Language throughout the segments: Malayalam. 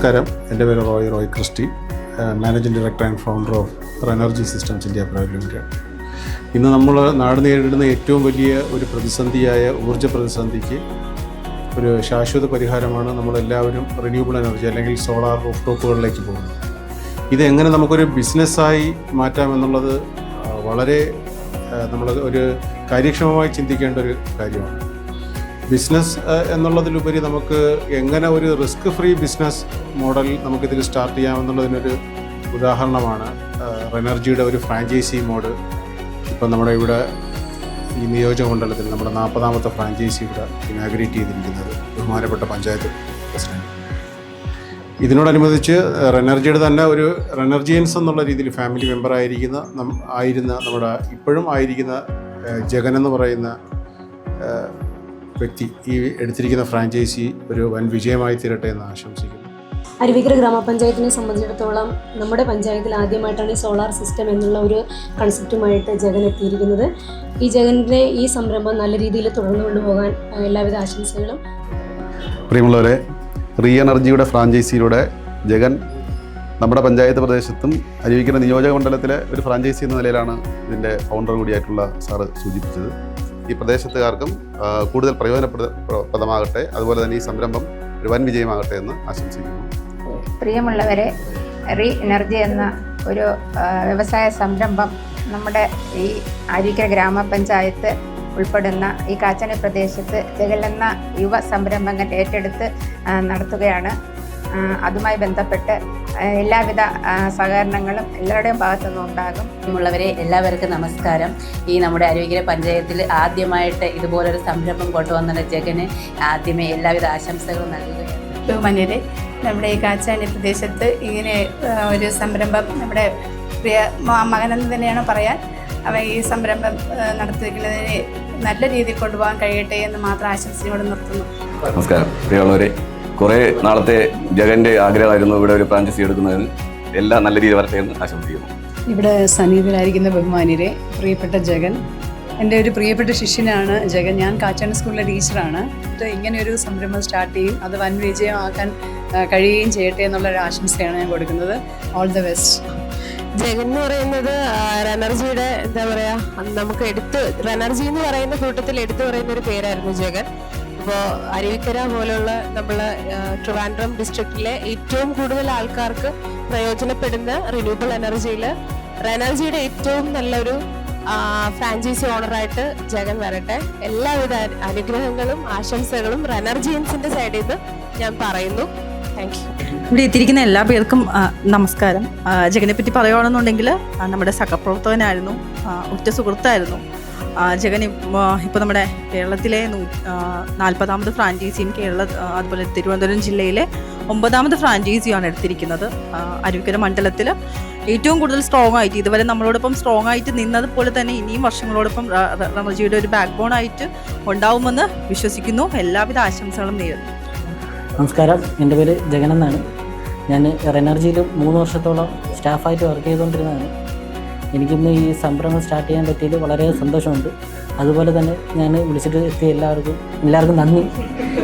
നമസ്കാരം, എൻ്റെ പേര് Roy Christy, managing director and founder of Renergy systems India private limited. ഇന്ന് നമ്മൾ നാട് നേരിടുന്ന ഏറ്റവും വലിയ ഒരു പ്രതിസന്ധിയായ ഊർജ്ജ പ്രതിസന്ധിക്ക് ഒരു ശാശ്വത പരിഹാരമാണ് നമ്മളെല്ലാവരും റിന്യൂവബിൾ എനർജി അല്ലെങ്കിൽ സോളാർ റൂഫ് ടോപ്പുകളിലേക്ക് പോകുന്നത്. ഇതെങ്ങനെ നമുക്കൊരു ബിസിനസ്സായി മാറ്റാമെന്നുള്ളത് വളരെ നമ്മൾ ഒരു കാര്യക്ഷമമായി ചിന്തിക്കേണ്ട ഒരു കാര്യമാണ്. ബിസിനസ് എന്നുള്ളതിലുപരി നമുക്ക് എങ്ങനെ ഒരു റിസ്ക് ഫ്രീ ബിസിനസ് മോഡൽ നമുക്കിതിൽ സ്റ്റാർട്ട് ചെയ്യാമെന്നുള്ളതിനൊരു ഉദാഹരണമാണ് റെനർജിയുടെ ഒരു ഫ്രാഞ്ചൈസി മോഡ്. ഇപ്പം നമ്മുടെ ഇവിടെ ഈ നിയോജകമണ്ഡലത്തിൽ നമ്മുടെ 40ാമത്തെ ഫ്രാഞ്ചൈസി ഇവിടെ ഇനാഗുറേറ്റ് ചെയ്തിരിക്കുന്നത് ബഹുമാനപ്പെട്ട പഞ്ചായത്ത് പ്രസിഡന്റ്. ഇതിനോടനുബന്ധിച്ച് റെനർജിയുടെ തന്നെ ഒരു റെനർജിയൻസ് എന്നുള്ള രീതിയിൽ ഫാമിലി മെമ്പർ ആയിരുന്ന നമ്മുടെ ഇപ്പോഴും ആയിരിക്കുന്ന ജഗൻ എന്ന് പറയുന്ന വ്യക്തി ഈ എടുത്തിരിക്കുന്ന ഫ്രാഞ്ചൈസി ഒരു വൻ വിജയമായി തീരട്ടെ എന്ന് ആശംസിക്കുന്നു. അരുവിക്കര ഗ്രാമപഞ്ചായത്തിനെ സംബന്ധിച്ചിടത്തോളം നമ്മുടെ പഞ്ചായത്തിൽ ആദ്യമായിട്ടാണ് ഈ സോളാർ സിസ്റ്റം എന്നുള്ള ഒരു കൺസെപ്റ്റുമായിട്ട് ജഗൻ എത്തിയിരിക്കുന്നത്. ഈ ജഗൻ്റെ ഈ സംരംഭം നല്ല രീതിയിൽ തുടർന്നു കൊണ്ടുപോകാൻ എല്ലാവിധ ആശംസകളും. പ്രിയമുള്ളവരെ, റീ എനർജിയുടെ ഫ്രാഞ്ചൈസിയിലൂടെ ജഗൻ നമ്മുടെ പഞ്ചായത്ത് പ്രദേശത്തും അരുവിക്കര നിയോജക മണ്ഡലത്തിലെ ഒരു ഫ്രാഞ്ചൈസി എന്ന നിലയിലാണ് ഇതിൻ്റെ ഫൗണ്ടർ കൂടിയായിട്ടുള്ള സാറ് സൂചിപ്പിച്ചത്. ഈ പ്രദേശത്തുകാർക്കും കൂടുതൽ പ്രയോജനപ്രദമാകട്ടെ, അതുപോലെ തന്നെ ഈ സംരംഭം ഒരു വൻ വിജയമാകട്ടെ എന്ന് ആശംസിക്കുന്നു. പ്രിയമുള്ളവരെ, റീ എനർജി എന്ന ഒരു വ്യവസായ സംരംഭം നമ്മുടെ ഈ അരുവിക്കര ഗ്രാമപഞ്ചായത്ത് ഉൾപ്പെടുന്ന ഈ കാച്ചണി പ്രദേശത്ത് ജഗൻ എന്ന യുവ സംരംഭകൻ ഏറ്റെടുത്ത് നടത്തുകയാണ്. അതുമായി ബന്ധപ്പെട്ട് എല്ലാവിധ സഹകരണങ്ങളും എല്ലാവരുടെയും ഭാഗത്തുനിന്നും ഉണ്ടാകും. ഉള്ളവരെ എല്ലാവർക്കും നമസ്കാരം. ഈ നമ്മുടെ അരുവിക്കര പഞ്ചായത്തിൽ ആദ്യമായിട്ട് ഇതുപോലൊരു സംരംഭം കൊണ്ടുവന്ന ജഗന് ആദ്യമേ എല്ലാവിധ ആശംസകളും നൽകുകയാണ്. ബഹുമാന്യരെ, നമ്മുടെ ഈ കാച്ചാണി പ്രദേശത്ത് ഇങ്ങനെ ഒരു സംരംഭം നമ്മുടെ പ്രിയ മകനെന്ന് തന്നെയാണ് പറയാൻ. അവ ഈ സംരംഭം നടത്തിയിരിക്കുന്നതിന് നല്ല രീതിയിൽ കൊണ്ടുപോകാൻ കഴിയട്ടെ എന്ന് മാത്രം ആശംസയോടെ നിർത്തുന്നു. നമസ്കാരം. പ്രിയമുള്ളവരെ, കുറേ നാളത്തെ ജഗൻ്റെ ആഗ്രഹമായിരുന്നു ഇവിടെ ഒരു ഫ്രാഞ്ചൈസി എടുക്കുന്നതിന്. എല്ലാം നല്ല രീതിയിൽ വരട്ടെ എന്ന് ആശംസിക്കുന്നു. ഇവിടെ സന്നിഹിതരായിരിക്കുന്ന ബഹുമാന്യരെ, പ്രിയപ്പെട്ട ജഗൻ, എൻ്റെ ഒരു പ്രിയപ്പെട്ട ശിഷ്യനാണ് ജഗൻ. ഞാൻ കാച്ചാണി സ്കൂളിലെ ടീച്ചറാണ്. ഇത് ഇങ്ങനെയൊരു സംരംഭം സ്റ്റാർട്ട് ചെയ്യും, അത് വൻ വിജയമാക്കാൻ കഴിയുകയും ചെയ്യട്ടെ എന്നുള്ളൊരു ആശംസയാണ് ഞാൻ കൊടുക്കുന്നത്. All the best. ജഗൻ എന്ന് പറയുന്നത് റെനർജിയുടെ എന്താ പറയുക, നമുക്ക് റെനർജി എന്ന് പറയുന്ന കൂട്ടത്തിൽ എടുത്തു പറയുന്ന ഒരു പേരായിരുന്നു ജഗൻ. അപ്പോൾ അരുവിക്കര പോലുള്ള നമ്മളെ ട്രിവാൻഡ്രം ഡിസ്ട്രിക്റ്റിലെ ഏറ്റവും കൂടുതൽ ആൾക്കാർക്ക് പ്രയോജനപ്പെടുന്ന റിന്യൂവബിൾ എനർജിയിൽ റെനർജിയുടെ ഏറ്റവും നല്ലൊരു ഫ്രാഞ്ചൈസി ഓണറായിട്ട് ജഗൻ വരട്ടെ. എല്ലാവിധ അനുഗ്രഹങ്ങളും ആശംസകളും റെനർജിയൻസിൻ്റെ സൈഡിൽ നിന്ന് ഞാൻ പറയുന്നു. Thank you. ഇവിടെ എത്തിയിരിക്കുന്ന എല്ലാ പേർക്കും നമസ്കാരം. ജഗനെ പറ്റി പറയുകയാണെന്നുണ്ടെങ്കിൽ നമ്മുടെ സഹപ്രവർത്തകനായിരുന്നു, ഉറ്റ സുഹൃത്തായിരുന്നു ജഗൻ. ഇപ്പോൾ നമ്മുടെ കേരളത്തിലെ 40ാമത് ഫ്രാഞ്ചൈസിയും അതുപോലെ തിരുവനന്തപുരം ജില്ലയിലെ 9ാമത് ഫ്രാഞ്ചൈസിയാണ് എടുത്തിരിക്കുന്നത്. അരുവിക്കര മണ്ഡലത്തിൽ ഏറ്റവും കൂടുതൽ സ്ട്രോങ് ആയിട്ട് ഇതുവരെ നമ്മളോടൊപ്പം സ്ട്രോങ് ആയിട്ട് നിന്നതുപോലെ തന്നെ ഇനിയും വർഷങ്ങളോടൊപ്പം റെനർജിയുടെ ഒരു ബാക്ക് ബോൺ ആയിട്ട് ഉണ്ടാവുമെന്ന് വിശ്വസിക്കുന്നു. എല്ലാവിധ ആശംസകളും നേരുന്നു. നമസ്കാരം, എൻ്റെ പേര് ജഗൻ എന്നാണ്. ഞാൻ റെനർജിയിൽ 3 വർഷത്തോളം സ്റ്റാഫായിട്ട് വർക്ക് ചെയ്തുകൊണ്ടിരുന്നതാണ്. എനിക്കിന്ന് ഈ സംരംഭം സ്റ്റാർട്ട് ചെയ്യാൻ പറ്റിയതിൽ വളരെ സന്തോഷമുണ്ട്. അതുപോലെ തന്നെ ഞാൻ വിളിച്ചിട്ട് എത്തിയ എല്ലാവർക്കും നന്ദി.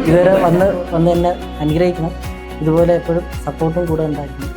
ഇതുവരെ വന്ന് എന്നെ അനുഗ്രഹിക്കണം. ഇതുപോലെ എപ്പോഴും സപ്പോർട്ടും കൂടെ ഉണ്ടായിരിക്കണം.